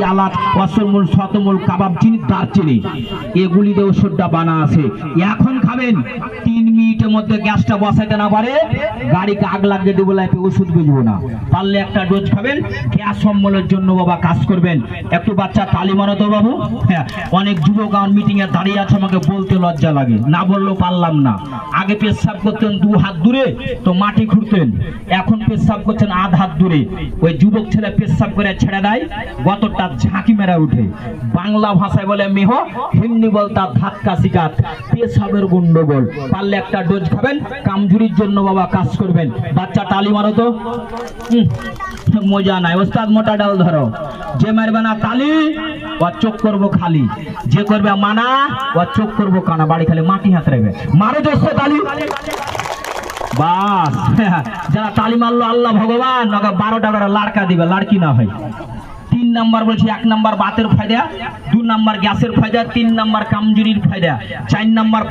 ইয়ালাচ অসলমূল শতমূল কাবাব চিনি দারচিনি এগুলি দিয়ে ওষুধটা বানা আছে। এখন খাবেন 3 মিনিটের মধ্যে গ্যাসটা বসাইতে না পারে গাড়িকে আগ লাগিয়ে দেবো, লাইফে ওষুধ বুঝবো না। পারলে একটা ডোজ খাবেন, গ্যাস অম্বলের জন্য বাবা কাজ করবেন। একটু বাচ্চা তালি মারো তো বাবু। হ্যাঁ, অনেক যুবক আমার মিটিং এ দাঁড়িয়ে আছে, আমাকে বলতে লজ্জা লাগে, না বললেও পারলাম না। আগে পেশাব করতেন 2 হাত দূরে তো মাটি খুঁড়তেন, এখন পেশাব করছেন আধ হাত দূরে। ওই যুবক ছেলে পেশাব করে ছেড়ে দেয়, গতরটা ঝাঁকি মেরা উঠে। বাংলা ভাষায় বলে মেহ, হিন্দি বলতা ধাক্কা শিকাত, পেশাবের গন্ডগোল। পারলে একটা ডোজ খাবেন, কামজুরির জন্য বাবা কাজ করবেন। বাচ্চা তালি মারো তো। মজা নাই ওস্তাদ, মোটা ডাল ধরো। যে মারবে না তালি ও চোখ করবো খালি, যে করবে মানা ও চোখ করবো কানা। বাড়ি খালি মাটি হাত রাখবে, মারো দোস্ত তালি। বাস, যারা তালি মারলো আল্লাহ ভগবান 12টা করে লাড়কা দিবে, লাড়কি না হয়। 3 নাম্বার বলছি, 1 নাম্বার বাতের ফায়দা, 2 নাম্বার গ্যাসের ফায়দা, 3 নাম্বার কামজুরির ফায়দা, 4 নাম্বার